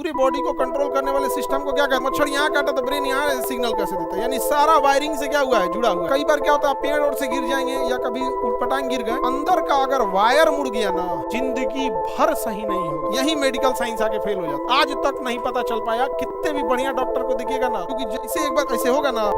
पूरी बॉडी को कंट्रोल करने वाले सिस्टम को क्या कहते हैं? मच्छर यहाँ काटा तो ब्रेन यहाँ सिग्नल कैसे देता है? यानी सारा वायरिंग से क्या हुआ है, जुड़ा हुआ है। कई बार क्या होता है, पेड़ और से गिर जाएंगे या कभी उटपटांग गिर गए, अंदर का अगर वायर मुड़ गया ना, जिंदगी भर सही नहीं होगा। यही मेडिकल साइंस आके फेल हो जाता। आज तक नहीं पता चल पाया, कितने भी बढ़िया डॉक्टर को दिखेगा ना, क्योंकि जैसे एक बार ऐसे होगा ना,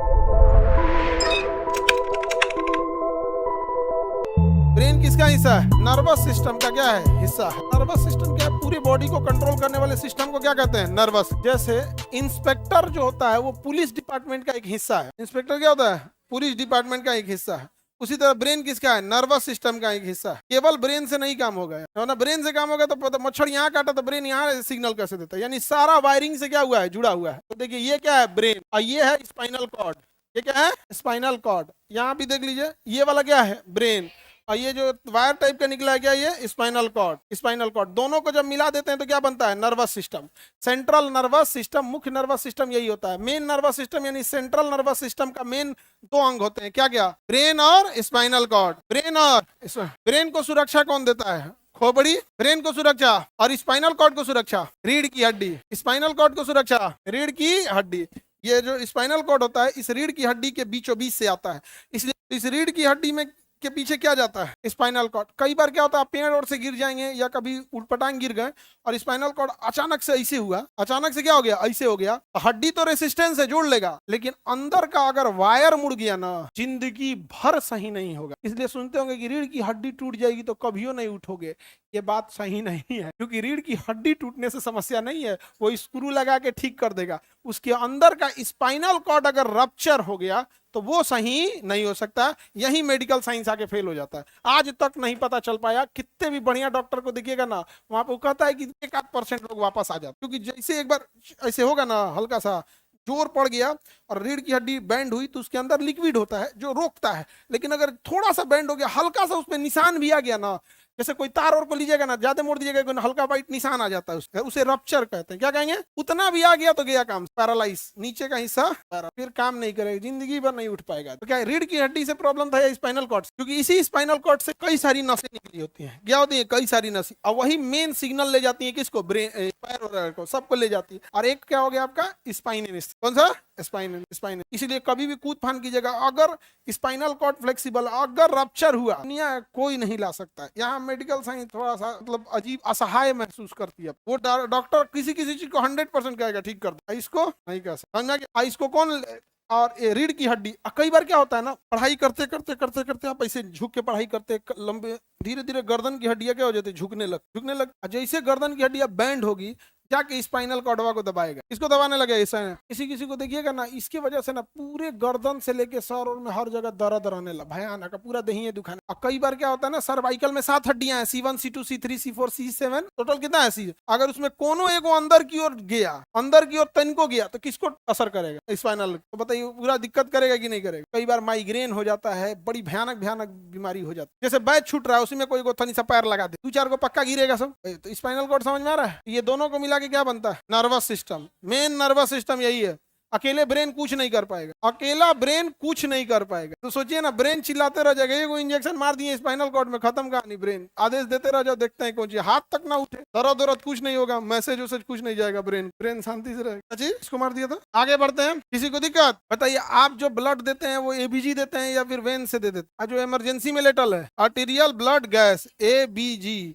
ब्रेन किसका हिस्सा है? नर्वस सिस्टम का क्या है? हिस्सा है। नर्वस सिस्टम क्या है? पूरी बॉडी को कंट्रोल करने वाले सिस्टम को क्या कहते हैं? नर्वस। जैसे इंस्पेक्टर जो होता है वो पुलिस डिपार्टमेंट का एक हिस्सा है। इंस्पेक्टर क्या होता है? पुलिस डिपार्टमेंट का एक हिस्सा है। उसी तरह ब्रेन किसका है? नर्वस सिस्टम का एक हिस्सा है। केवल ब्रेन से नहीं काम होगा, है ना? ब्रेन से काम होगा तो मच्छर यहाँ काटा तो ब्रेन यहाँ सिग्नल कैसे देता है? यानी सारा वायरिंग से क्या हुआ है, जुड़ा हुआ है। तो देखिए ये क्या है? ब्रेन। और ये है स्पाइनल कॉर्ड। ये क्या है? Spinal cord. यहाँ भी देख लीजिए, ये वाला क्या है? ब्रेन। और ये जो वायर टाइप का निकला है क्या? ये स्पाइनल कॉर्ड। स्पाइनल कॉर्ड दोनों को जब मिला देते हैं तो क्या बनता है? Nervous system. Central nervous system, मुख्य नर्वस सिस्टम यही होता है। मेन नर्वस सिस्टम यानी सेंट्रल नर्वस सिस्टम का मेन दो अंग होते हैं, क्या क्या? ब्रेन और स्पाइनल कॉर्ड। ब्रेन को सुरक्षा कौन देता है? खोपड़ी। ब्रेन को सुरक्षा और स्पाइनल कॉर्ड को सुरक्षा रीढ़ की हड्डी। स्पाइनल कॉर्ड को सुरक्षा रीढ़ की हड्डी। ये जो स्पाइनल कॉर्ड होता है इस रीढ़ की हड्डी के बीचों बीच से आता है, इसलिए इस रीढ़ की हड्डी में के पीछे क्या जाता है? Spinal cord. कई बार क्या होता है, पेड़ और से गिर जाएंगे या कभी उटपटांग गिर गए और स्पाइनल कॉर्ड अचानक से ऐसे हुआ, अचानक से क्या हो गया? ऐसे हो गया। हड्डी तो रेसिस्टेंस है, जोड़ लेगा, लेकिन अंदर का अगर वायर मुड़ गया ना, जिंदगी भर सही नहीं होगा। इसलिए सुनते होंगे कि रीढ़ की हड्डी टूट जाएगी तो कभी नहीं उठोगे। ये बात सही नहीं है, क्योंकि रीढ़ की हड्डी टूटने से समस्या नहीं है, वो स्क्रू लगा के ठीक कर देगा। उसके अंदर का स्पाइनल कॉर्ड अगर रप्चर हो गया तो वो सही नहीं हो सकता। यही मेडिकल साइंस आके फेल हो जाता है। आज तक नहीं पता चल पाया, कितने भी बढ़िया डॉक्टर को देखिएगा ना, वहां पे वो कहता है कि 1-8% लोग वापस आ जाते, क्योंकि जैसे एक बार ऐसे होगा ना, हल्का सा जोर पड़ गया और रीढ़ की हड्डी बैंड हुई तो उसके अंदर लिक्विड होता है जो रोकता है, लेकिन अगर थोड़ा सा बैंड हो गया, हल्का सा उसमें निशान भी आ गया ना, जैसे कोई तार और को लीजिएगा ना, ज्यादा मोड़ दीजिएगा, हल्का वाइट निशान आ जाता है उसे रप्चर कहते हैं। क्या कहेंगे? उतना भी आ गया तो गया काम, पैरालाइज, नीचे का हिस्सा फिर काम नहीं करेगा, जिंदगी भर नहीं उठ पाएगा। तो क्या रीढ़ की हड्डी से प्रॉब्लम था या स्पाइनल कॉर्ड? क्योंकि इसी स्पाइनल कॉर्ड से कई सारी नसें निकली होती हैं। क्या होती है? कई सारी नसें, और वही मेन सिग्नल ले जाती है किसको? ब्रेन, पैर को, सबको ले जाती है। और एक क्या हो गया आपका? स्पाइनस। कौन सा? स्पाइनल। इसलिए कभी भी कूद फान कीजिएगा, अगर स्पाइनल कॉर्ड फ्लेक्सिबल अगर रप्चर हुआ, दुनिया कोई नहीं ला सकता। यहाँ मेडिकल साइंस थोड़ा सा मतलब अजीब, असहाय महसूस करती है। वो डॉक्टर किसी चीज को 100% कहेगा ठीक कर दो, इसको नहीं कह सकता। इसको कौन? और रीढ़ की हड्डी। कई बार क्या होता है ना, पढ़ाई करते करते आप ऐसे झुक के पढ़ाई करते, लंबे धीरे धीरे गर्दन की हड्डियां क्या हो जाती है? झुकने लग। जैसे गर्दन की हड्डियां बैंड होगी, जाके स्पाइनल कॉर्डवा को दबाएगा। इसको दबाने लगे ऐसा है। किसी को देखिएगा ना, इसकी वजह से ना पूरे गर्दन से लेके सर और में हर जगह दर्द रहने लगा, भयानक, पूरा देही दुखाने। और कई बार क्या होता है ना, सर्वाइकल में 7 हड्डियां हैं, C1 C2 C3 C4 C7, total कितना है? C। अगर उसमें कोनो एक अंदर की ओर गया, अंदर की ओर तनको गया, तो किसको असर करेगा? स्पाइनल। तो बताइए पूरा दिक्कत करेगा कि नहीं करेगा? कई बार माइग्रेन हो जाता है, बड़ी भयानक बीमारी हो जाती है। जैसे बैच छूट रहा है, उसी में कोई थोड़ी सा पैर लगा दे, 2-4 को पक्का गिरेगा सब। तो स्पाइनल कॉर्ड समझ में आ रहा है? ये दोनों को मिला के क्या बनता है? Nervous system. Main nervous system यही है। अकेले ब्रेन कुछ नहीं कर पाएगा, अकेला ब्रेन कुछ नहीं कर पाएगा। तो सोचिए ना, ब्रेन चिल्लाते रह जाएगा, ये इंजेक्शन मार दिए स्पाइनल कॉर्ड में, खत्म कहानी। ब्रेन आदेश देते रह जाओ, देखते हैं कौन चीज, हाथ तक ना उठे, दर्द कुछ नहीं होगा, मैसेज वैसेज कुछ नहीं जाएगा, ब्रेन शांति से रहेगा। जी, इसको मार दिया था। आगे बढ़ते हैं। किसी को दिक्कत? बताइए, आप जो ब्लड देते हैं वो ABG देते हैं या फिर वेन से दे देते हैं? जो इमरजेंसी में लेटल है, आर्टेरियल ब्लड गैस, ABG,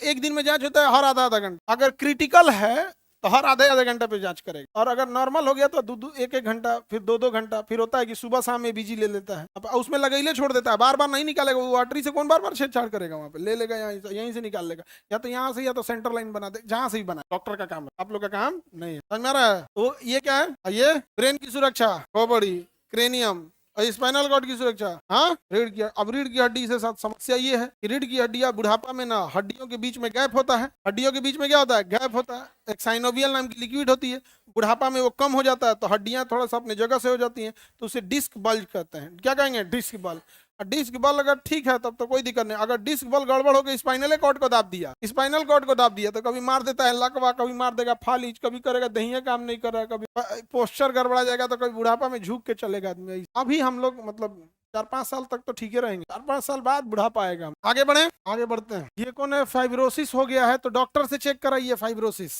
एक दिन में जांच होता है हर आधा घंटा। अगर क्रिटिकल है तो हर आधे घंटे पे जांच करेगा, और अगर नॉर्मल हो गया तो 1-1 घंटा, फिर 2-2 घंटा। फिर होता है कि सुबह शाम में ABG ले लेता है, अब उसमें लगैले छोड़ देता है, बार बार नहीं निकालेगा। वो आर्टरी से कौन बार बार छेड़छाड़ करेगा? वहां पे ले लेगा, यहीं से निकाल लेगा, या तो यहाँ से या तो सेंटर लाइन बना दे, जहां से भी बना। डॉक्टर का काम है, आप लोग का काम नहीं है। समझ में आ रहा है? तो ये क्या है? ये ब्रेन की सुरक्षा, खोपड़ी, क्रेनियम, स्पाइनल कॉर्ड की सुरक्षा। हाँ, रीढ़ की। अब रीढ़ की हड्डी से साथ समस्या ये है कि रीढ़ की हड्डियां बुढ़ापा में ना, हड्डियों के बीच में गैप होता है। हड्डियों के बीच में क्या होता है? गैप होता है। एक साइनोवियल नाम की लिक्विड होती है, बुढ़ापा में वो कम हो जाता है, तो हड्डियां थोड़ा सा अपने जगह से हो जाती हैं, तो उसे डिस्क बल्ज कहते हैं। क्या कहेंगे? Disc bulge. डिस्क बल अगर ठीक है तब तो कोई दिक्कत नहीं। अगर डिस्क बल गड़बड़ हो गई, स्पाइनल कॉर्ड को दाब दिया, तो कभी मार देता है लकवा, कभी मार देगा फालिज, कभी करेगा दहिया काम नहीं कर रहा है, कभी पोस्चर गड़बड़ा जाएगा, तो कभी बुढ़ापा में झुक के चलेगा आदमी। अभी हम लोग मतलब 4-5 साल तक तो ठीक ही रहेंगे, 4-5 साल बाद बुढ़ापा आएगा। आगे बढ़ते हैं। ये कौन है? फाइब्रोसिस हो गया है तो डॉक्टर से चेक कराइए। फाइब्रोसिस